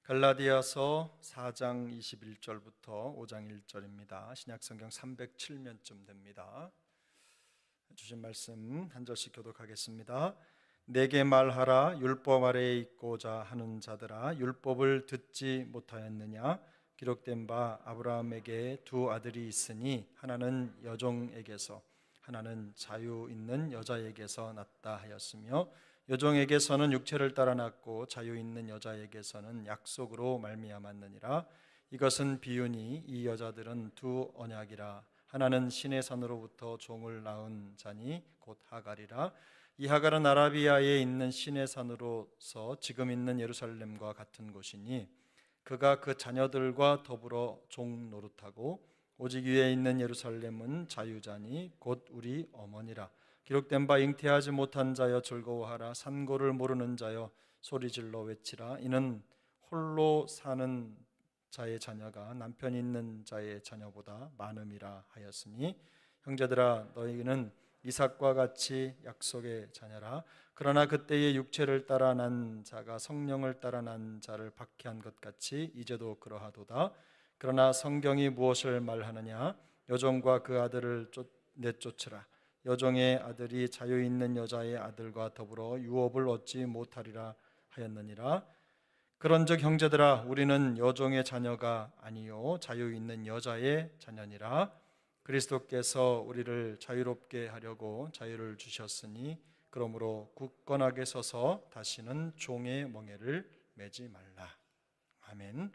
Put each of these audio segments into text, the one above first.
갈라디아서 4장 21절부터 5장 1절입니다. 신약성경 307면쯤 됩니다. 주신 말씀 한 절씩 교독하겠습니다. 내게 말하라. 율법 아래에 있고자 하는 자들아, 율법을 듣지 못하였느냐? 기록된 바 아브라함에게 두 아들이 있으니 하나는 여종에게서 하나는 자유 있는 여자에게서 났다 하였으며, 여종에게서는 육체를 따라 났고 자유 있는 여자에게서는 약속으로 말미암았느니라. 이것은 비유니 이 여자들은 두 언약이라. 하나는 신의 산으로부터 종을 낳은 자니 곧 하갈이라. 이 하갈은 아라비아에 있는 신의 산으로서 지금 있는 예루살렘과 같은 곳이니 그가 그 자녀들과 더불어 종 노릇하고, 오직 위에 있는 예루살렘은 자유자니 곧 우리 어머니라. 기록된 바 잉태하지 못한 자여 즐거워하라. 산고를 모르는 자여 소리질러 외치라. 이는 홀로 사는 자의 자녀가 남편 있는 자의 자녀보다 많음이라 하였으니, 형제들아 너희는 이삭과 같이 약속의 자녀라. 그러나 그때의 육체를 따라 난 자가 성령을 따라 난 자를 박해한 것 같이 이제도 그러하도다. 그러나 성경이 무엇을 말하느냐? 여종과 그 아들을 내쫓으라. 여종의 아들이 자유 있는 여자의 아들과 더불어 유업을 얻지 못하리라 하였느니라. 그런즉 형제들아, 우리는 여종의 자녀가 아니요 자유 있는 여자의 자녀니라. 그리스도께서 우리를 자유롭게 하려고 자유를 주셨으니 그러므로 굳건하게 서서 다시는 종의 멍에를 매지 말라. 아멘.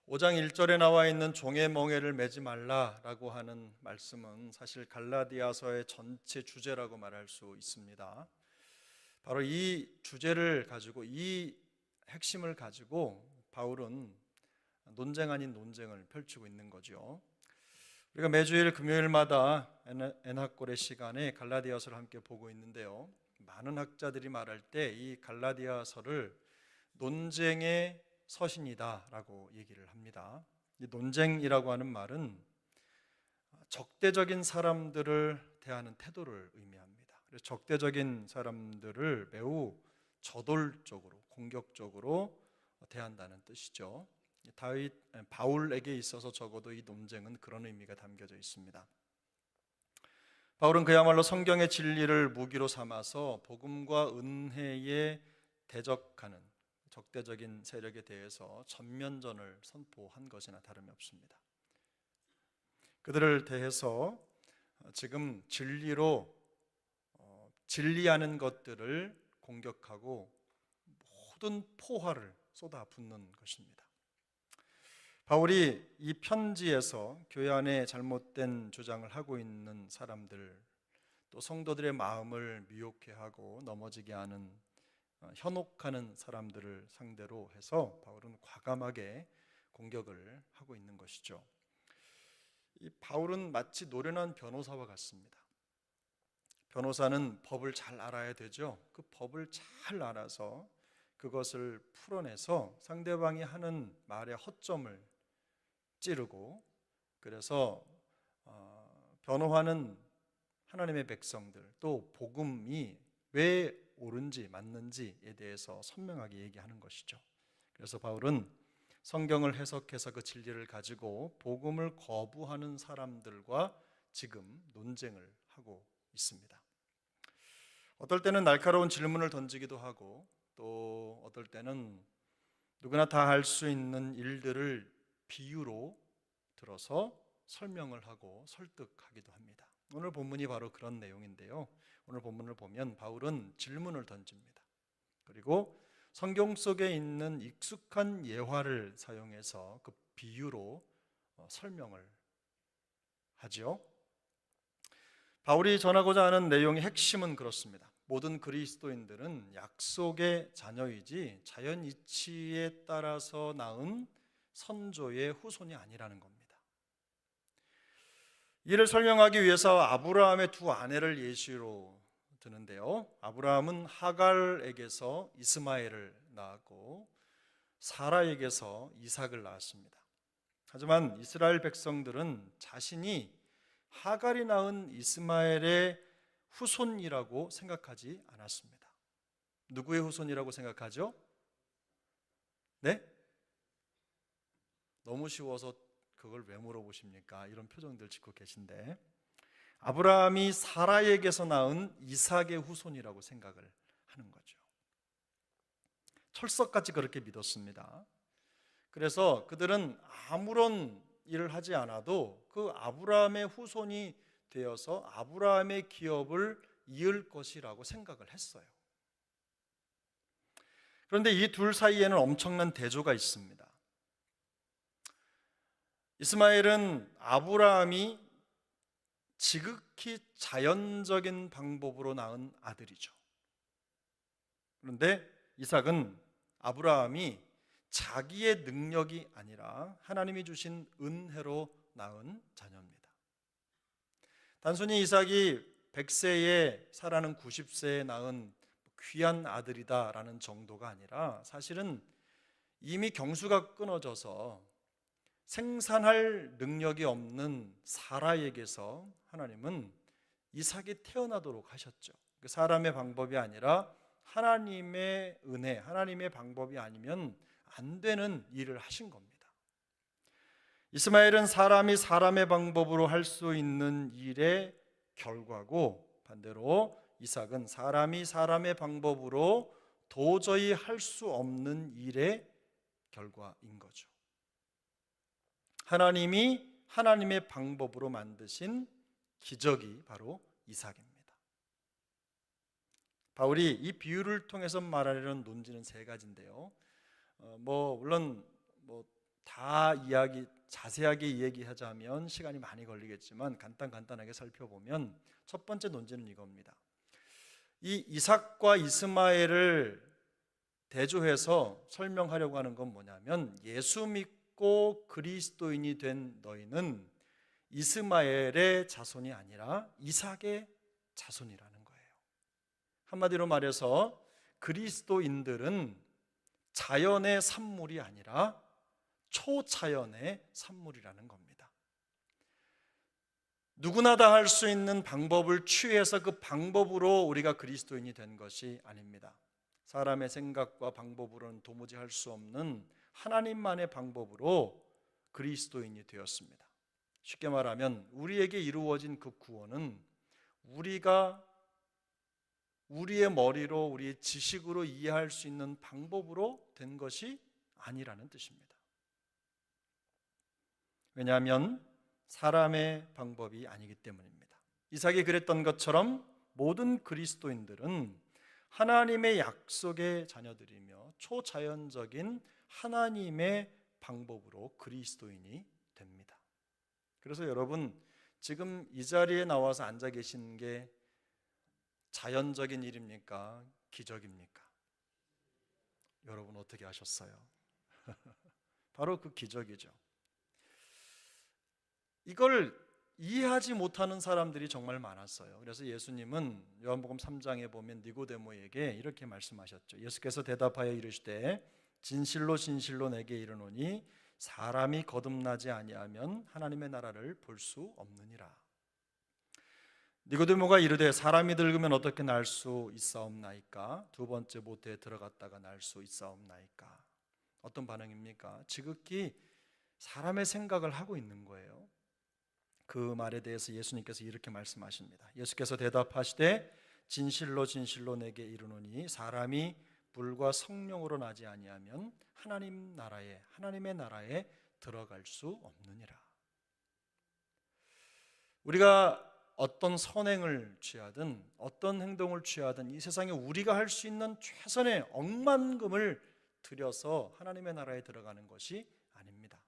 5장 1절에 나와 있는 종의 멍에를 매지 말라라고 하는 말씀은 사실 갈라디아서의 전체 주제라고 말할 수 있습니다. 바로 이 주제를 가지고, 이 핵심을 가지고 바울은 논쟁 아닌 논쟁을 펼치고 있는 거죠. 우리가 매주일 금요일마다 엔학골의 시간에 갈라디아서를 함께 보고 있는데요, 많은 학자들이 말할 때 이 갈라디아서를 논쟁의 서신이다라고 얘기를 합니다. 이 논쟁이라고 하는 말은 적대적인 사람들을 대하는 태도를 의미합니다. 그래서 적대적인 사람들을 매우 저돌적으로, 공격적으로 대한다는 뜻이죠. 바울에게 있어서 적어도 이 논쟁은 그런 의미가 담겨져 있습니다. 바울은 그야말로 성경의 진리를 무기로 삼아서 복음과 은혜에 대적하는 적대적인 세력에 대해서 전면전을 선포한 것이나 다름이 없습니다. 그들을 대해서 지금 진리로 진리하는 것들을 공격하고 모든 포화를 쏟아붓는 것입니다. 바울이 이 편지에서 교회 안에 잘못된 주장을 하고 있는 사람들, 또 성도들의 마음을 미혹해 하고 넘어지게 하는 현혹하는 사람들을 상대로 해서 바울은 과감하게 공격을 하고 있는 것이죠. 이 바울은 마치 노련한 변호사와 같습니다. 변호사는 법을 잘 알아야 되죠. 그 법을 잘 알아서 그것을 풀어내서 상대방이 하는 말의 허점을 찌르고, 그래서 변호하는 하나님의 백성들, 또 복음이 왜 옳은지 맞는지에 대해서 선명하게 얘기하는 것이죠. 그래서 바울은 성경을 해석해서 그 진리를 가지고 복음을 거부하는 사람들과 지금 논쟁을 하고 있습니다. 어떨 때는 날카로운 질문을 던지기도 하고, 또 어떨 때는 누구나 다 할 수 있는 일들을 비유로 들어서 설명을 하고 설득하기도 합니다. 오늘 본문이 바로 그런 내용인데요, 오늘 본문을 보면 바울은 질문을 던집니다. 그리고 성경 속에 있는 익숙한 예화를 사용해서 그 비유로 설명을 하죠. 바울이 전하고자 하는 내용의 핵심은 그렇습니다. 모든 그리스도인들은 약속의 자녀이지 자연 이치에 따라서 낳은 선조의 후손이 아니라는 겁니다. 이를 설명하기 위해서 아브라함의 두 아내를 예시로 드는데요, 아브라함은 하갈에게서 이스마엘을 낳았고 사라에게서 이삭을 낳았습니다. 하지만 이스라엘 백성들은 자신이 하갈이 낳은 이스마엘의 후손이라고 생각하지 않았습니다. 누구의 후손이라고 생각하죠? 네? 너무 쉬워서 그걸 왜 물어보십니까? 이런 표정들 짓고 계신데, 아브라함이 사라에게서 낳은 이삭의 후손이라고 생각을 하는 거죠. 철석같이 그렇게 믿었습니다. 그래서 그들은 아무런 일을 하지 않아도 그 아브라함의 후손이 되어서 아브라함의 기업을 이을 것이라고 생각을 했어요. 그런데 이 둘 사이에는 엄청난 대조가 있습니다. 이스마엘은 아브라함이 지극히 자연적인 방법으로 낳은 아들이죠. 그런데 이삭은 아브라함이 자기의 능력이 아니라 하나님이 주신 은혜로 낳은 자녀입니다. 단순히 이삭이 100세에 사라는 90세에 낳은 귀한 아들이다라는 정도가 아니라 사실은 이미 경수가 끊어져서 생산할 능력이 없는 사라에게서 하나님은 이삭이 태어나도록 하셨죠. 사람의 방법이 아니라 하나님의 은혜, 하나님의 방법이 아니면 안 되는 일을 하신 겁니다. 이스마엘은 사람이 사람의 방법으로 할 수 있는 일의 결과고, 반대로 이삭은 사람이 사람의 방법으로 도저히 할 수 없는 일의 결과인 거죠. 하나님이 하나님의 방법으로 만드신 기적이 바로 이삭입니다. 바울이 이 비유를 통해서 말하려는 논지는 세 가지인데요. 물론 다 자세하게 얘기하자면 시간이 많이 걸리겠지만 간단하게 살펴보면 첫 번째 논지는 이겁니다. 이 이삭과 이스마엘을 대조해서 설명하려고 하는 건 뭐냐면, 예수 믿고 그리스도인이 된 너희는 이스마엘의 자손이 아니라 이삭의 자손이라는 거예요. 한마디로 말해서 그리스도인들은 자연의 산물이 아니라 초자연의 산물이라는 겁니다. 누구나 다 할 수 있는 방법을 취해서 그 방법으로 우리가 그리스도인이 된 것이 아닙니다. 사람의 생각과 방법으로는 도무지 할 수 없는 하나님만의 방법으로 그리스도인이 되었습니다. 쉽게 말하면 우리에게 이루어진 그 구원은 우리가 우리의 머리로, 우리의 지식으로 이해할 수 있는 방법으로 된 것이 아니라는 뜻입니다. 왜냐하면 사람의 방법이 아니기 때문입니다. 이삭이 그랬던 것처럼 모든 그리스도인들은 하나님의 약속의 자녀들이며 초자연적인 하나님의 방법으로 그리스도인이 됩니다. 그래서 여러분, 지금 이 자리에 나와서 앉아 계신 게 자연적인 일입니까? 기적입니까? 여러분 어떻게 하셨어요? 바로 그 기적이죠. 이걸 이해하지 못하는 사람들이 정말 많았어요. 그래서 예수님은 요한복음 3장에 보면 니고데모에게 이렇게 말씀하셨죠. 예수께서 대답하여 이르시되 진실로 진실로 내게 이르노니 사람이 거듭나지 아니하면 하나님의 나라를 볼 수 없느니라. 니고데모가 이르되 사람이 늙으면 어떻게 날 수 있사옵나이까? 두 번째 모태에 들어갔다가 날 수 있사옵나이까? 어떤 반응입니까? 지극히 사람의 생각을 하고 있는 거예요. 그 말에 대해서 예수님께서 이렇게 말씀하십니다. 예수께서 대답하시되 진실로 진실로 내게 이르노니 사람이 물과 성령으로 나지 아니하면 하나님의 나라에 들어갈 수 없느니라. 우리가 어떤 선행을 취하든 어떤 행동을 취하든 이 세상에 우리가 할 수 있는 최선의 억만금을 들여서 하나님의 나라에 들어가는 것이 아닙니다.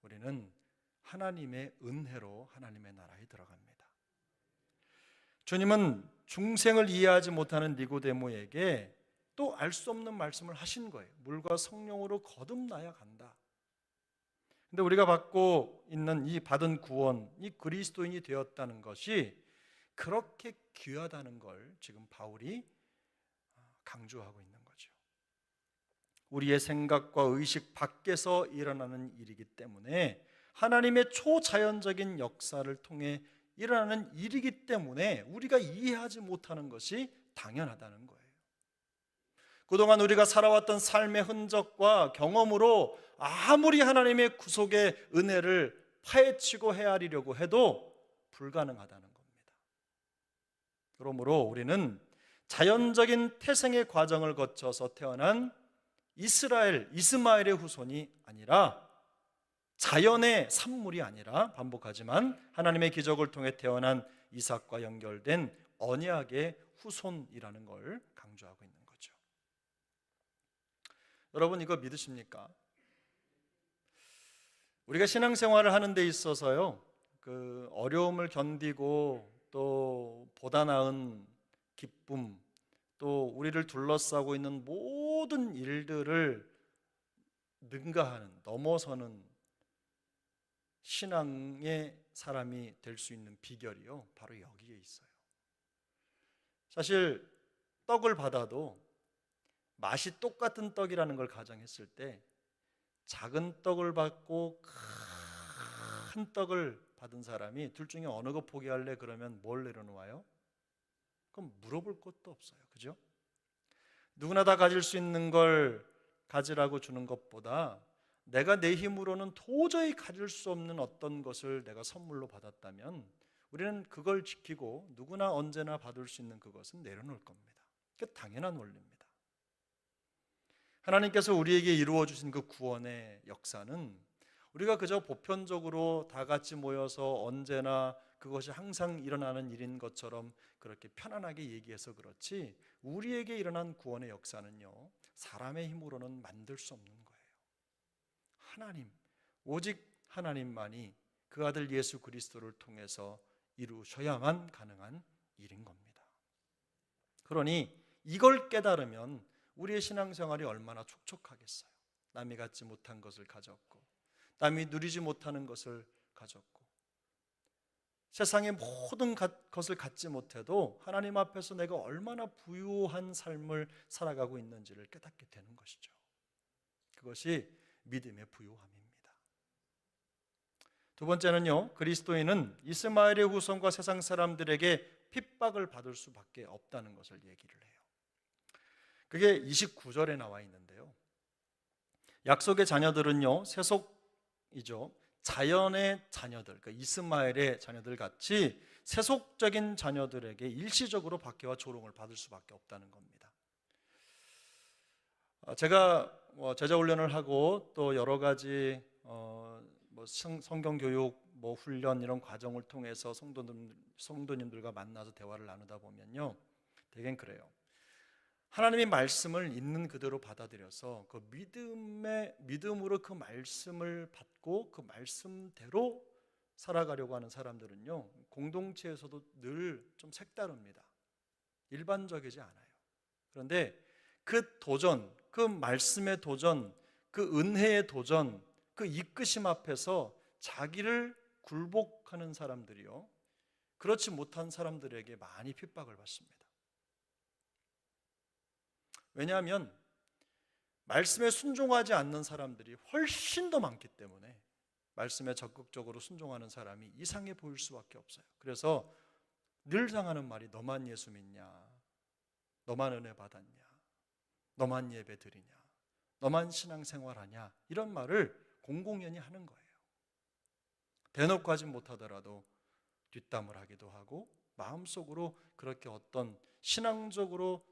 우리는 하나님의 은혜로 하나님의 나라에 들어갑니다. 주님은 중생을 이해하지 못하는 니고데모에게 또 알 수 없는 말씀을 하신 거예요. 물과 성령으로 거듭나야 간다. 근데 우리가 받고 있는 이 받은 구원, 이 그리스도인이 되었다는 것이 그렇게 귀하다는 걸 지금 바울이 강조하고 있는 거죠. 우리의 생각과 의식 밖에서 일어나는 일이기 때문에, 하나님의 초자연적인 역사를 통해 일어나는 일이기 때문에 우리가 이해하지 못하는 것이 당연하다는 거예요. 그동안 우리가 살아왔던 삶의 흔적과 경험으로 아무리 하나님의 구속의 은혜를 파헤치고 헤아리려고 해도 불가능하다는 겁니다. 그러므로 우리는 자연적인 태생의 과정을 거쳐서 태어난 이스마엘의 후손이 아니라, 자연의 산물이 아니라, 반복하지만 하나님의 기적을 통해 태어난 이삭과 연결된 언약의 후손이라는 걸 강조하고 있는 거죠. 여러분, 이거 믿으십니까? 우리가 신앙생활을 하는 데 있어서요, 그 어려움을 견디고 또 보다 나은 기쁨, 또 우리를 둘러싸고 있는 모든 일들을 능가하는, 넘어서는 신앙의 사람이 될 수 있는 비결이요, 바로 여기에 있어요. 사실 떡을 받아도 맛이 똑같은 떡이라는 걸 가정했을 때, 작은 떡을 받고 큰 떡을 받은 사람이 둘 중에 어느 거 포기할래? 그러면 뭘 내려놓아요? 그럼 물어볼 것도 없어요. 그죠? 누구나 다 가질 수 있는 걸 가지라고 주는 것보다, 내가 내 힘으로는 도저히 가질 수 없는 어떤 것을 내가 선물로 받았다면 우리는 그걸 지키고 누구나 언제나 받을 수 있는 그것은 내려놓을 겁니다. 그게 당연한 원리입니다. 하나님께서 우리에게 이루어 주신 그 구원의 역사는 우리가 그저 보편적으로 다 같이 모여서 언제나 그것이 항상 일어나는 일인 것처럼 그렇게 편안하게 얘기해서 그렇지, 우리에게 일어난 구원의 역사는요, 사람의 힘으로는 만들 수 없는 거예요. 하나님, 오직 하나님만이 그 아들 예수 그리스도를 통해서 이루셔야만 가능한 일인 겁니다. 그러니 이걸 깨달으면 우리의 신앙생활이 얼마나 촉촉하겠어요. 남이 갖지 못한 것을 가졌고, 남이 누리지 못하는 것을 가졌고, 세상의 모든 것을 갖지 못해도 하나님 앞에서 내가 얼마나 부유한 삶을 살아가고 있는지를 깨닫게 되는 것이죠. 그것이 믿음의 부유함입니다. 두 번째는요, 그리스도인은 이스마엘의 후손과 세상 사람들에게 핍박을 받을 수밖에 없다는 것을 얘기를 해요. 그게 29절에 나와 있는데요, 약속의 자녀들은요, 세속이죠. 자연의 자녀들, 그러니까 이스마엘의 자녀들 같이 세속적인 자녀들에게 일시적으로 박해와 조롱을 받을 수밖에 없다는 겁니다. 제가 제자 훈련을 하고 또 여러 가지 성경 교육 훈련 이런 과정을 통해서 성도님들과 만나서 대화를 나누다 보면요, 대개는 그래요. 하나님의 말씀을 있는 그대로 받아들여서 그 믿음으로 그 말씀을 받고 그 말씀대로 살아가려고 하는 사람들은요, 공동체에서도 늘 좀 색다릅니다. 일반적이지 않아요. 그런데 그 도전, 그 말씀의 도전, 그 은혜의 도전, 그 이끄심 앞에서 자기를 굴복하는 사람들이요, 그렇지 못한 사람들에게 많이 핍박을 받습니다. 왜냐하면 말씀에 순종하지 않는 사람들이 훨씬 더 많기 때문에 말씀에 적극적으로 순종하는 사람이 이상해 보일 수밖에 없어요. 그래서 늘 당하는 말이 너만 예수 믿냐, 너만 은혜 받았냐, 너만 예배 드리냐, 너만 신앙생활하냐, 이런 말을 공공연히 하는 거예요. 대놓고 하진 못하더라도 뒷담을 하기도 하고 마음속으로 그렇게 어떤 신앙적으로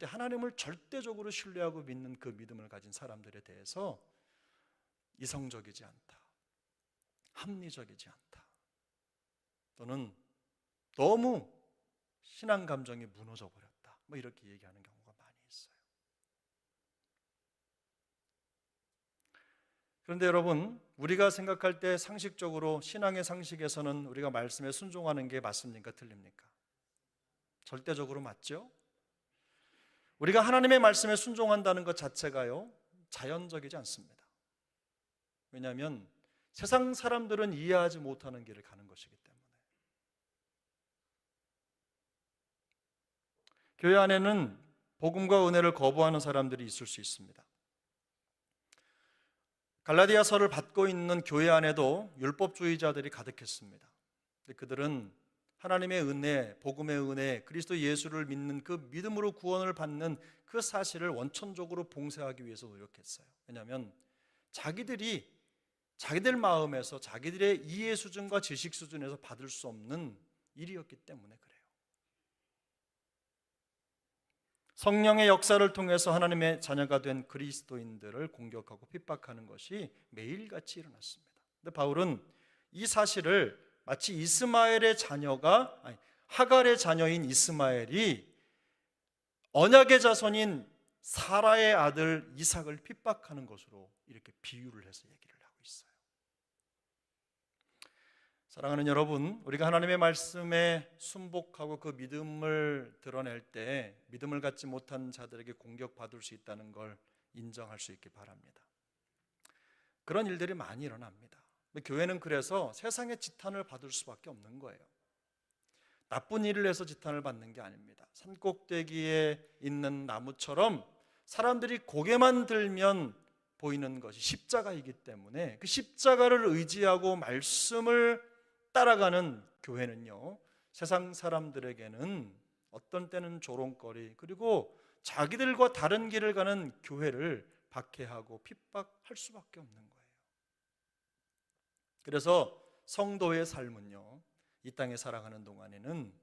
하나님을 절대적으로 신뢰하고 믿는 그 믿음을 가진 사람들에 대해서 이성적이지 않다, 합리적이지 않다, 또는 너무 신앙 감정이 무너져 버렸다, 이렇게 얘기하는 경우가 많이 있어요. 그런데 여러분, 우리가 생각할 때 상식적으로 신앙의 상식에서는 우리가 말씀에 순종하는 게 맞습니까? 틀립니까? 절대적으로 맞죠? 우리가 하나님의 말씀에 순종한다는 것 자체가요, 자연적이지 않습니다. 왜냐하면 세상 사람들은 이해하지 못하는 길을 가는 것이기 때문에. 교회 안에는 복음과 은혜를 거부하는 사람들이 있을 수 있습니다. 갈라디아서를 받고 있는 교회 안에도 율법주의자들이 가득했습니다. 그들은 하나님의 은혜, 복음의 은혜, 그리스도 예수를 믿는 그 믿음으로 구원을 받는 그 사실을 원천적으로 봉쇄하기 위해서 노력했어요. 왜냐하면 자기들 마음에서 자기들의 이해 수준과 지식 수준에서 받을 수 없는 일이었기 때문에 그래요. 성령의 역사를 통해서 하나님의 자녀가 된 그리스도인들을 공격하고 핍박하는 것이 매일같이 일어났습니다. 근데 바울은 이 사실을 마치 하갈의 자녀인 이스마엘이 언약의 자손인 사라의 아들 이삭을 핍박하는 것으로 이렇게 비유를 해서 얘기를 하고 있어요. 사랑하는 여러분, 우리가 하나님의 말씀에 순복하고 그 믿음을 드러낼 때 믿음을 갖지 못한 자들에게 공격받을 수 있다는 걸 인정할 수 있기 바랍니다. 그런 일들이 많이 일어납니다. 교회는 그래서 세상의 지탄을 받을 수밖에 없는 거예요. 나쁜 일을 해서 지탄을 받는 게 아닙니다. 산꼭대기에 있는 나무처럼 사람들이 고개만 들면 보이는 것이 십자가이기 때문에 그 십자가를 의지하고 말씀을 따라가는 교회는요, 세상 사람들에게는 어떤 때는 조롱거리, 그리고 자기들과 다른 길을 가는 교회를 박해하고 핍박할 수밖에 없는 거예요. 그래서 성도의 삶은요, 이 땅에 살아가는 동안에는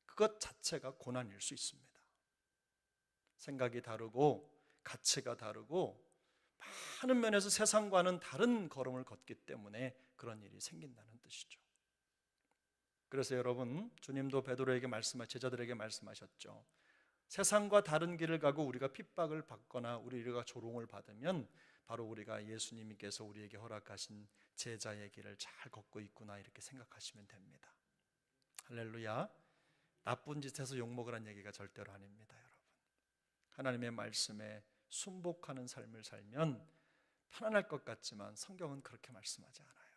그것 자체가 고난일 수 있습니다. 생각이 다르고 가치가 다르고 많은 면에서 세상과는 다른 걸음을 걷기 때문에 그런 일이 생긴다는 뜻이죠. 그래서 여러분, 주님도 베드로에게 제자들에게 말씀하셨죠. 세상과 다른 길을 가고 우리가 핍박을 받거나 우리가 조롱을 받으면 바로 우리가 예수님께서 우리에게 허락하신 제자의 길을 잘 걷고 있구나, 이렇게 생각하시면 됩니다. 할렐루야. 나쁜 짓해서 욕먹으란 얘기가 절대로 아닙니다, 여러분. 하나님의 말씀에 순복하는 삶을 살면 편안할 것 같지만 성경은 그렇게 말씀하지 않아요.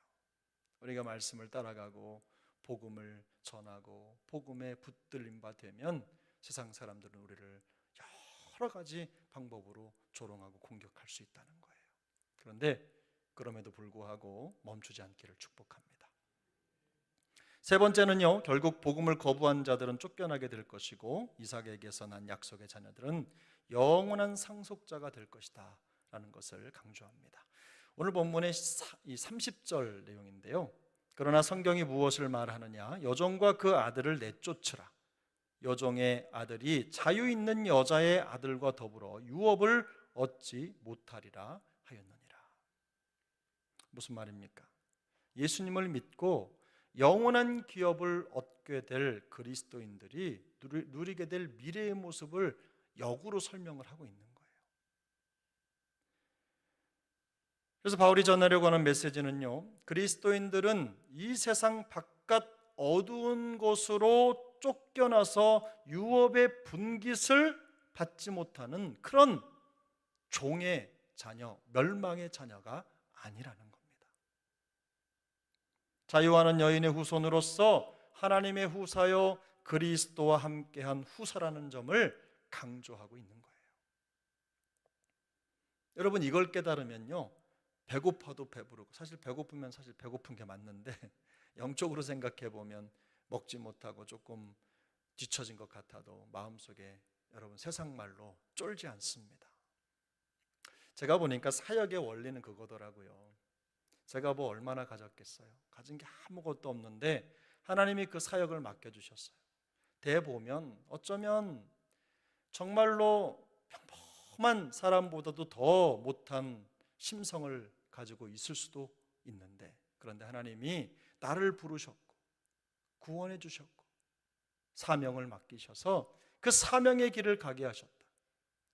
우리가 말씀을 따라가고 복음을 전하고 복음에 붙들림 바 되면 세상 사람들은 우리를 여러 가지 방법으로 조롱하고 공격할 수 있다는 거예요. 그런데 그럼에도 불구하고 멈추지 않기를 축복합니다. 세 번째는요, 결국 복음을 거부한 자들은 쫓겨나게 될 것이고 이삭에게서 난 약속의 자녀들은 영원한 상속자가 될 것이다 라는 것을 강조합니다. 오늘 본문의 이 30절 내용인데요, 그러나 성경이 무엇을 말하느냐, 여종과 그 아들을 내쫓으라. 여종의 아들이 자유 있는 여자의 아들과 더불어 유업을 얻지 못하리라 하였느니라. 무슨 말입니까? 예수님을 믿고 영원한 기업을 얻게 될 그리스도인들이 누리게 될 미래의 모습을 역으로 설명을 하고 있는 거예요. 그래서 바울이 전하려고 하는 메시지는요, 그리스도인들은 이 세상 바깥 어두운 곳으로 쫓겨나서 유업의 분깃을 받지 못하는 그런 종의 자녀, 멸망의 자녀가 아니라는 겁니다. 자유하는 여인의 후손으로서 하나님의 후사요 그리스도와 함께한 후사라는 점을 강조하고 있는 거예요. 여러분, 이걸 깨달으면요, 배고파도 배부르고, 사실 배고프면 사실 배고픈 게 맞는데 영적으로 생각해 보면 먹지 못하고 조금 뒤처진 것 같아도 마음속에 여러분 세상 말로 쫄지 않습니다. 제가 보니까 사역의 원리는 그거더라고요. 제가 뭐 얼마나 가졌겠어요. 가진 게 아무것도 없는데 하나님이 그 사역을 맡겨주셨어요. 대보면 어쩌면 정말로 평범한 사람보다도 더 못한 심성을 가지고 있을 수도 있는데, 그런데 하나님이 나를 부르셨고 구원해 주셨고 사명을 맡기셔서 그 사명의 길을 가게 하셨다.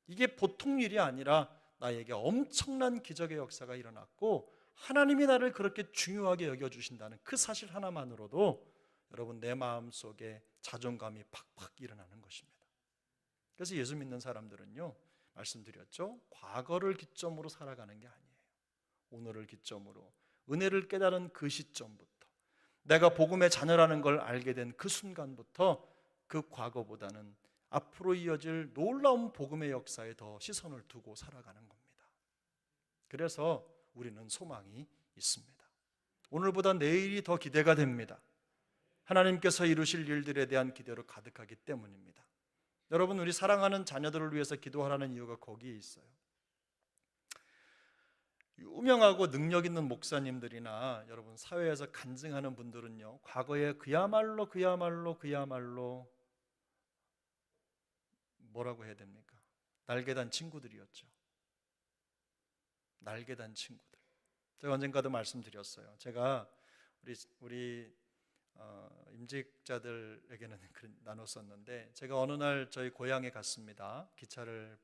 이게 보통 일이 아니라 나에게 엄청난 기적의 역사가 일어났고 하나님이 나를 그렇게 중요하게 여겨주신다는 그 사실 하나만으로도 여러분 내 마음속에 자존감이 팍팍 일어나는 것입니다. 그래서 예수 믿는 사람들은요, 말씀드렸죠, 과거를 기점으로 살아가는 게 아니에요. 오늘을 기점으로 은혜를 깨달은 그 시점부터, 내가 복음의 자녀라는 걸 알게 된 그 순간부터 그 과거보다는 앞으로 이어질 놀라운 복음의 역사에 더 시선을 두고 살아가는 겁니다. 그래서 우리는 소망이 있습니다. 오늘보다 내일이 더 기대가 됩니다. 하나님께서 이루실 일들에 대한 기대로 가득하기 때문입니다. 여러분, 우리 사랑하는 자녀들을 위해서 기도하라는 이유가 거기에 있어요. 유명하고 능력 있는 목사님들이나 여러분 사회에서 간증하는 분들은요, 과거에 그야말로 뭐라고 해야 됩니까? 날개단 친구들이었죠. 날개단 친구들. 제가 언젠가도 말씀드렸어요. 제가 우리 임직자들에게는 나눴었는데, 제가 어느 날 저희 고향에 갔습니다. 기차를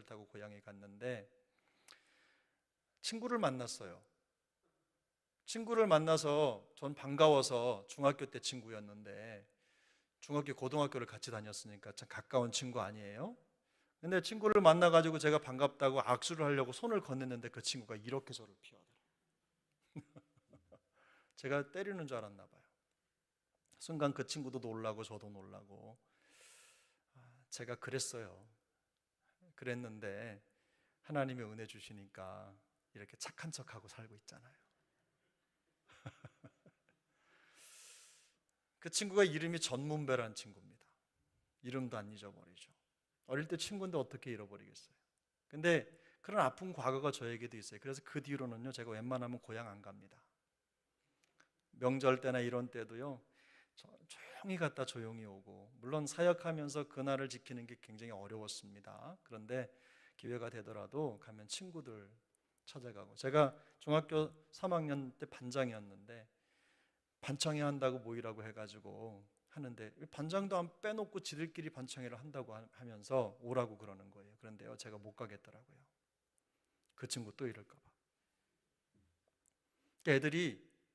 타고 고향에 갔는데 친구를 만났어요. 친구를 만나서 전 반가워서, 중학교 때 친구였는데 중학교 고등학교를 같이 다녔으니까 참 가까운 친구 아니에요? 근데 친구를 만나가지고 제가 반갑다고 악수를 하려고 손을 건넸는데 그 친구가 이렇게 저를 피하더라고요. 제가 때리는 줄 알았나 봐요. 순간 그 친구도 놀라고 저도 놀라고. 제가 그랬는데 하나님의 은혜 주시니까 이렇게 착한 척하고 살고 있잖아요. 그 친구가 이름이 전문배란 친구입니다. 이름도 안 잊어버리죠. 어릴 때 친구인데 어떻게 잃어버리겠어요. 근데 그런 아픈 과거가 저에게도 있어요. 그래서 그 뒤로는요, 제가 웬만하면 고향 안 갑니다. 명절 때나 이런 때도요, 조용히 갔다 조용히 오고, 물론 사역하면서 그날을 지키는 게 굉장히 어려웠습니다. 그런데 기회가 되더라도 가면 친구들 찾아가고, 제가 중학교 3학년 때 반장이었는데 반창회 한다고 모이라고 해가지고 하는데 반장도 안 빼놓고 지들끼리 반창회를 한다고 하면서 오라고 그러는 거예요. 그런데요, 제가 못 가겠더라고요. 그 친구 또 이럴까 봐.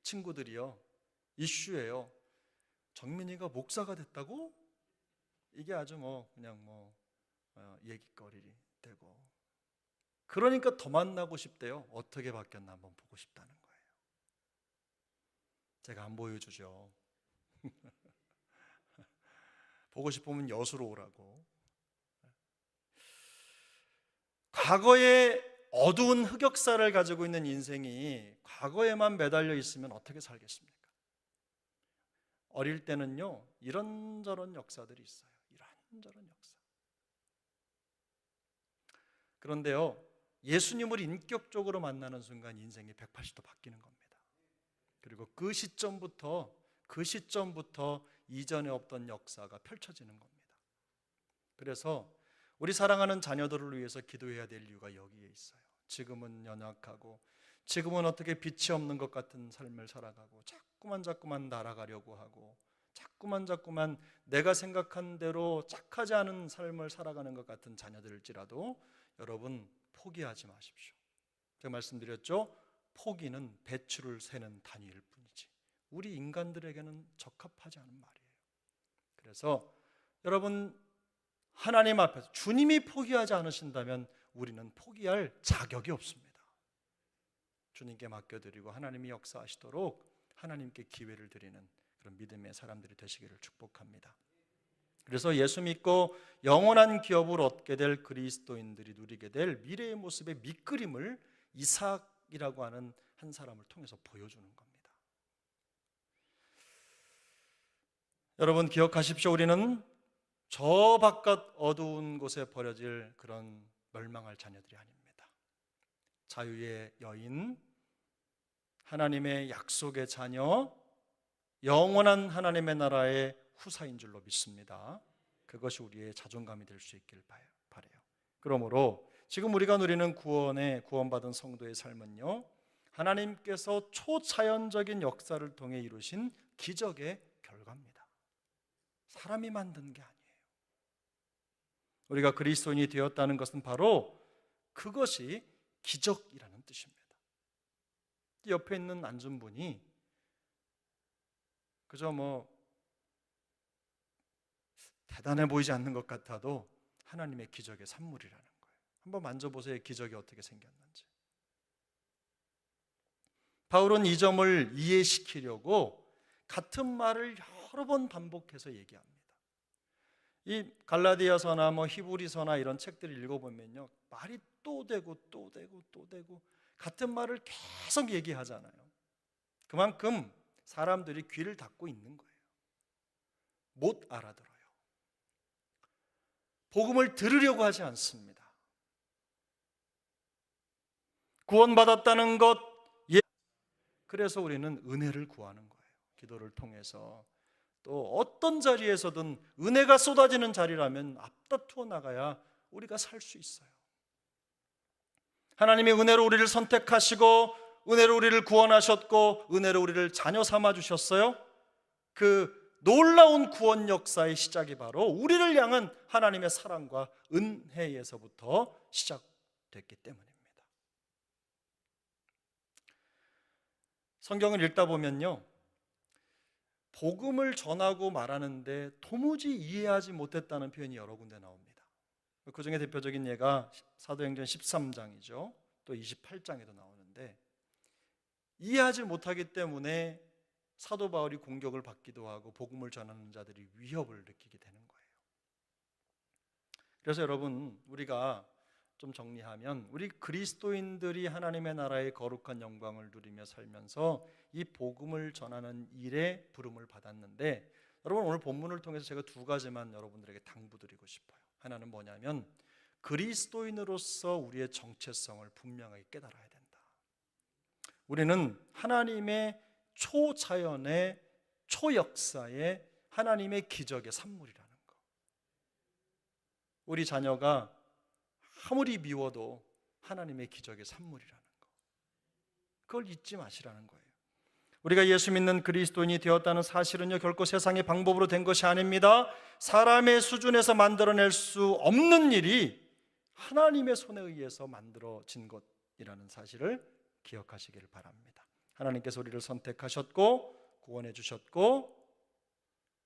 친구들이요, 이슈예요. 정민이가 목사가 됐다고? 이게 아주 그냥 얘기거리 되고. 그러니까 더 만나고 싶대요. 어떻게 바뀌었나 한번 보고 싶다는 거예요. 제가 안 보여주죠. 보고 싶으면 여수로 오라고. 과거의 어두운 흑역사를 가지고 있는 인생이 과거에만 매달려 있으면 어떻게 살겠습니까? 어릴 때는요, 이런저런 역사들이 있어요. 이런저런 역사. 그런데요, 예수님을 인격적으로 만나는 순간 인생이 180도 바뀌는 겁니다. 그리고 그 시점부터 이전에 없던 역사가 펼쳐지는 겁니다. 그래서 우리 사랑하는 자녀들을 위해서 기도해야 될 이유가 여기에 있어요. 지금은 연약하고, 지금은 어떻게 빛이 없는 것 같은 삶을 살아가고, 자꾸만 날아가려고 하고, 자꾸만 내가 생각한 대로 착하지 않은 삶을 살아가는 것 같은 자녀들일지라도 여러분, 포기하지 마십시오. 제가 말씀드렸죠? 포기는 배추를 세는 단위일 뿐이지 우리 인간들에게는 적합하지 않은 말이에요. 그래서 여러분, 하나님 앞에서 주님이 포기하지 않으신다면 우리는 포기할 자격이 없습니다. 주님께 맡겨드리고 하나님이 역사하시도록 하나님께 기회를 드리는 그런 믿음의 사람들이 되시기를 축복합니다. 그래서 예수 믿고 영원한 기업을 얻게 될 그리스도인들이 누리게 될 미래의 모습의 밑그림을 이삭이라고 하는 한 사람을 통해서 보여주는 겁니다. 여러분 기억하십시오. 우리는 저 바깥 어두운 곳에 버려질 그런 멸망할 자녀들이 아닙니다. 자유의 여인, 하나님의 약속의 자녀, 영원한 하나님의 나라의 후사인 줄로 믿습니다. 그것이 우리의 자존감이 될 수 있길 바라요. 그러므로 지금 우리가 누리는 구원받은 성도의 삶은요, 하나님께서 초자연적인 역사를 통해 이루신 기적의 결과입니다. 사람이 만든 게 아니에요. 우리가 그리스도인이 되었다는 것은 바로 그것이 기적이라는 뜻입니다. 옆에 있는 앉은 분이 그저 대단해 보이지 않는 것 같아도 하나님의 기적의 산물이라는 거예요. 한번 만져보세요. 기적이 어떻게 생겼는지. 바울은 이 점을 이해시키려고 같은 말을 여러 번 반복해서 얘기합니다. 이 갈라디아서나 히브리서나 이런 책들을 읽어보면요, 말이 또 되고 같은 말을 계속 얘기하잖아요. 그만큼 사람들이 귀를 닫고 있는 거예요. 못 알아들어요. 복음을 들으려고 하지 않습니다. 구원받았다는 것, 그래서 우리는 은혜를 구하는 거예요. 기도를 통해서. 또 어떤 자리에서든 은혜가 쏟아지는 자리라면 앞다투어 나가야 우리가 살 수 있어요. 하나님의 은혜로 우리를 선택하시고 은혜로 우리를 구원하셨고 은혜로 우리를 자녀 삼아 주셨어요. 그 놀라운 구원 역사의 시작이 바로 우리를 향한 하나님의 사랑과 은혜에서부터 시작됐기 때문입니다. 성경을 읽다 보면요, 복음을 전하고 말하는데 도무지 이해하지 못했다는 표현이 여러 군데 나옵니다. 그 중에 대표적인 예가 사도행전 13장이죠. 또 28장에도 나오는데, 이해하지 못하기 때문에 사도 바울이 공격을 받기도 하고 복음을 전하는 자들이 위협을 느끼게 되는 거예요. 그래서 여러분, 우리가 좀 정리하면 우리 그리스도인들이 하나님의 나라의 거룩한 영광을 누리며 살면서 이 복음을 전하는 일에 부름을 받았는데, 여러분 오늘 본문을 통해서 제가 두 가지만 여러분들에게 당부드리고 싶어요. 하나는 뭐냐면 그리스도인으로서 우리의 정체성을 분명하게 깨달아야 된다. 우리는 하나님의 초자연의 초역사의 하나님의 기적의 산물이라는 거. 우리 자녀가 아무리 미워도 하나님의 기적의 산물이라는 거, 그걸 잊지 마시라는 거예요. 우리가 예수 믿는 그리스도인이 되었다는 사실은요, 결코 세상의 방법으로 된 것이 아닙니다. 사람의 수준에서 만들어낼 수 없는 일이 하나님의 손에 의해서 만들어진 것이라는 사실을 기억하시기를 바랍니다. 하나님께서 우리를 선택하셨고 구원해 주셨고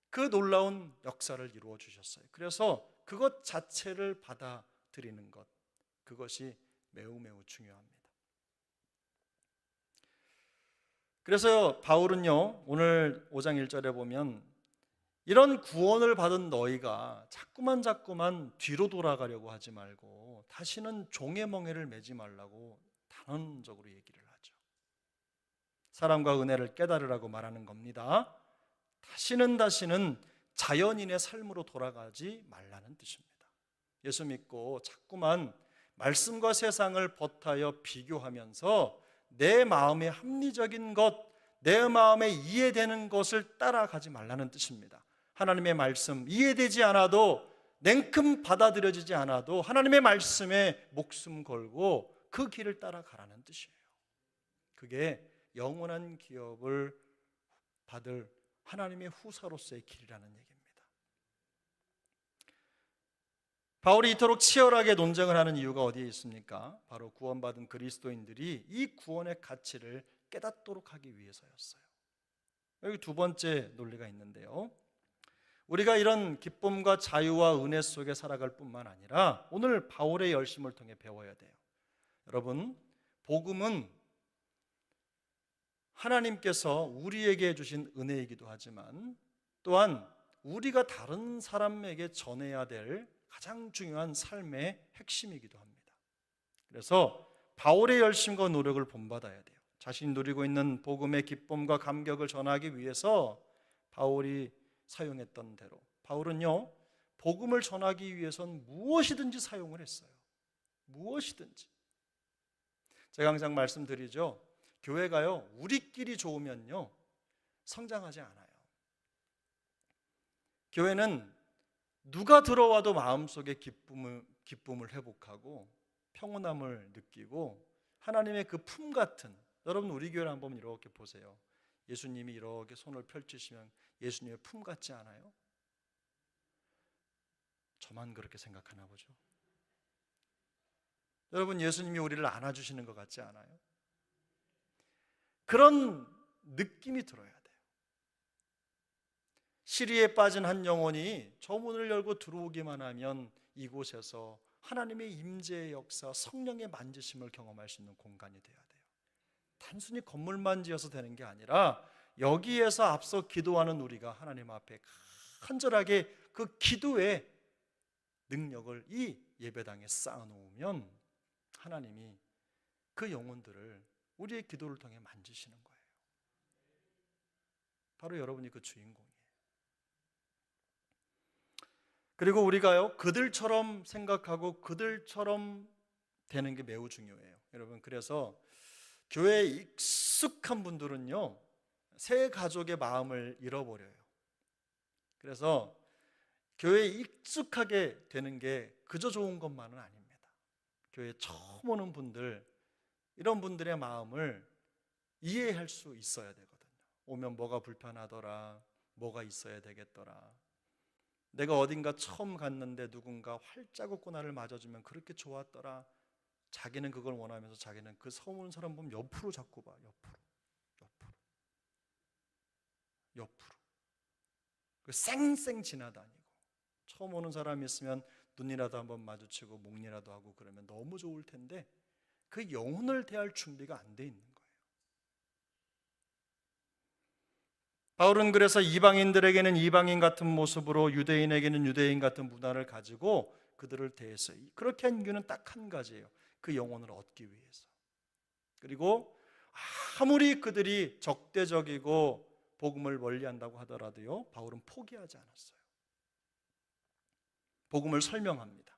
그 놀라운 역사를 이루어 주셨어요. 그래서 그것 자체를 받아들이는 것, 그것이 매우 중요합니다. 그래서 바울은요, 오늘 5장 1절에 보면 이런 구원을 받은 너희가 자꾸만 뒤로 돌아가려고 하지 말고 다시는 종의 멍에를 매지 말라고 단언적으로 얘기를 하죠. 사랑과 은혜를 깨달으라고 말하는 겁니다. 다시는 자연인의 삶으로 돌아가지 말라는 뜻입니다. 예수 믿고 자꾸만 말씀과 세상을 버타여 비교하면서 내 마음의 합리적인 것, 내 마음에 이해되는 것을 따라가지 말라는 뜻입니다. 하나님의 말씀 이해되지 않아도, 냉큼 받아들여지지 않아도 하나님의 말씀에 목숨 걸고 그 길을 따라가라는 뜻이에요. 그게 영원한 기업을 받을 하나님의 후사로서의 길이라는 얘기입니다. 바울이 이토록 치열하게 논쟁을 하는 이유가 어디에 있습니까? 바로 구원받은 그리스도인들이 이 구원의 가치를 깨닫도록 하기 위해서였어요. 여기 두 번째 논리가 있는데요, 우리가 이런 기쁨과 자유와 은혜 속에 살아갈 뿐만 아니라 오늘 바울의 열심을 통해 배워야 돼요. 여러분, 복음은 하나님께서 우리에게 주신 은혜이기도 하지만 또한 우리가 다른 사람에게 전해야 될 가장 중요한 삶의 핵심이기도 합니다. 그래서 바울의 열심과 노력을 본받아야 돼요. 자신이 누리고 있는 복음의 기쁨과 감격을 전하기 위해서 바울이 사용했던 대로 바울은요, 복음을 전하기 위해선 무엇이든지 사용을 했어요. 무엇이든지. 제가 항상 말씀드리죠, 교회가요, 우리끼리 좋으면요 성장하지 않아요. 교회는 누가 들어와도 마음속에 기쁨을 회복하고 평온함을 느끼고 하나님의 그 품 같은, 여러분 우리 교회를 한번 이렇게 보세요. 예수님이 이렇게 손을 펼치시면 예수님의 품 같지 않아요? 저만 그렇게 생각하나 보죠. 여러분, 예수님이 우리를 안아주시는 것 같지 않아요? 그런 느낌이 들어야 돼요. 시리에 빠진 한 영혼이 저 문을 열고 들어오기만 하면 이곳에서 하나님의 임재의 역사, 성령의 만지심을 경험할 수 있는 공간이 되어야 돼요. 단순히 건물만 지어서 되는 게 아니라 여기에서 앞서 기도하는 우리가 하나님 앞에 간절하게 그 기도의 능력을 이 예배당에 쌓아놓으면 하나님이 그 영혼들을 우리의 기도를 통해 만지시는 거예요. 바로 여러분이 그 주인공이에요. 그리고 우리가요, 그들처럼 생각하고 그들처럼 되는 게 매우 중요해요. 여러분, 그래서 교회에 익숙한 분들은요, 새 가족의 마음을 잃어버려요. 그래서 교회에 익숙하게 되는 게 그저 좋은 것만은 아닙니다. 교회에 처음 오는 분들, 이런 분들의 마음을 이해할 수 있어야 되거든요. 오면 뭐가 불편하더라, 뭐가 있어야 되겠더라, 내가 어딘가 처음 갔는데 누군가 활짝 웃고 나를 맞아주면 그렇게 좋았더라. 자기는 그걸 원하면서 자기는 그 처음 오는 사람 보면 옆으로 자꾸 봐. 옆으로. 그 쌩쌩 지나다니고, 처음 오는 사람이 있으면 눈이라도 한번 마주치고 목리라도 하고 그러면 너무 좋을 텐데 그 영혼을 대할 준비가 안 돼 있는 거예요. 바울은 그래서 이방인들에게는 이방인 같은 모습으로, 유대인에게는 유대인 같은 문화를 가지고 그들을 대했어요. 그렇게 한 이유는 딱 한 가지예요. 그 영혼을 얻기 위해서. 그리고 아무리 그들이 적대적이고 복음을 멀리한다고 하더라도요, 바울은 포기하지 않았어요. 복음을 설명합니다.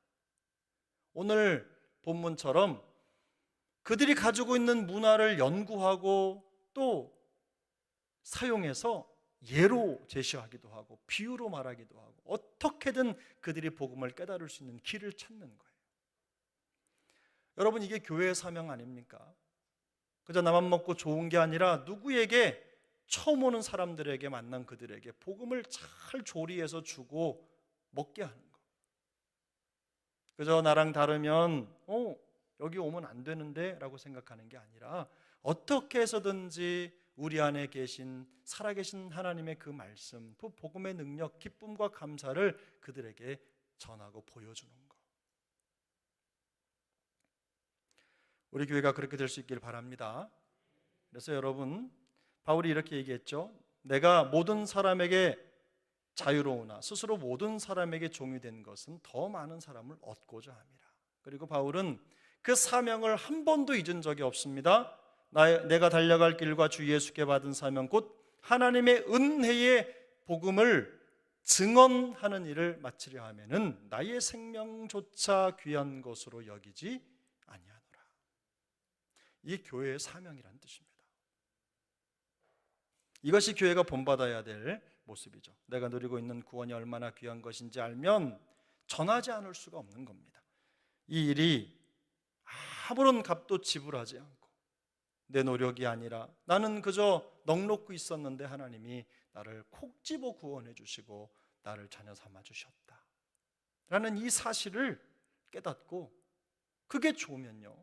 오늘 본문처럼 그들이 가지고 있는 문화를 연구하고 또 사용해서 예로 제시하기도 하고 비유로 말하기도 하고 어떻게든 그들이 복음을 깨달을 수 있는 길을 찾는 거예요. 여러분, 이게 교회의 사명 아닙니까? 그저 나만 먹고 좋은 게 아니라 누구에게, 처음 오는 사람들에게, 만난 그들에게 복음을 잘 조리해서 주고 먹게 하는 거. 그저 나랑 다르면 여기 오면 안 되는데 라고 생각하는 게 아니라 어떻게 해서든지 우리 안에 계신 살아계신 하나님의 그 말씀, 그 복음의 능력, 기쁨과 감사를 그들에게 전하고 보여주는 것. 우리 교회가 그렇게 될 수 있길 바랍니다. 그래서 여러분, 바울이 이렇게 얘기했죠. 내가 모든 사람에게 자유로우나 스스로 모든 사람에게 종이 된 것은 더 많은 사람을 얻고자 함이라. 그리고 바울은 그 사명을 한 번도 잊은 적이 없습니다. 내가 달려갈 길과 주 예수께 받은 사명, 곧 하나님의 은혜의 복음을 증언하는 일을 마치려 하면은 나의 생명조차 귀한 것으로 여기지 아니하노라. 이게 교회의 사명이라는 뜻입니다. 이것이 교회가 본받아야 될 모습이죠. 내가 누리고 있는 구원이 얼마나 귀한 것인지 알면 전하지 않을 수가 없는 겁니다. 이 일이 아무런 값도 지불하지 않고 내 노력이 아니라 나는 그저 넋놓고 있었는데 하나님이 나를 콕 집어 구원해 주시고 나를 자녀 삼아 주셨다 라는 이 사실을 깨닫고, 그게 좋으면요,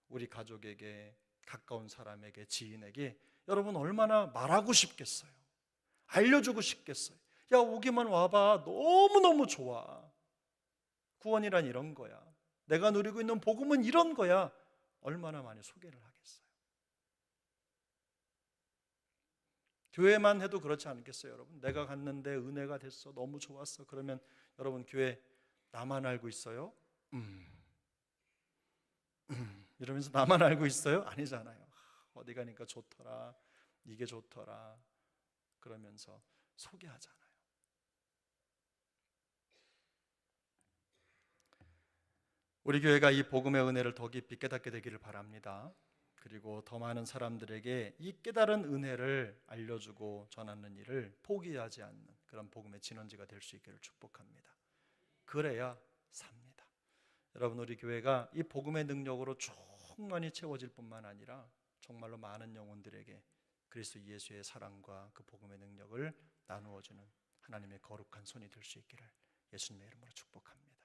우리 가족에게, 가까운 사람에게, 지인에게 여러분 얼마나 말하고 싶겠어요. 알려주고 싶겠어요. 야, 오기만 와봐. 너무너무 좋아. 구원이란 이런 거야. 내가 누리고 있는 복음은 이런 거야. 얼마나 많이 소개를 하겠어요. 교회만 해도 그렇지 않겠어요, 여러분? 내가 갔는데 은혜가 됐어. 너무 좋았어. 그러면 여러분, 교회 나만 알고 있어요? 이러면서 나만 알고 있어요? 아니잖아요. 어디 가니까 좋더라. 이게 좋더라. 그러면서 소개하잖아요. 우리 교회가 이 복음의 은혜를 더 깊이 깨닫게 되기를 바랍니다. 그리고 더 많은 사람들에게 이 깨달은 은혜를 알려주고 전하는 일을 포기하지 않는 그런 복음의 진원지가 될 수 있기를 축복합니다. 그래야 삽니다. 여러분, 우리 교회가 이 복음의 능력으로 충만히 채워질 뿐만 아니라 정말로 많은 영혼들에게 그리스도 예수의 사랑과 그 복음의 능력을 나누어주는 하나님의 거룩한 손이 될 수 있기를 예수님의 이름으로 축복합니다.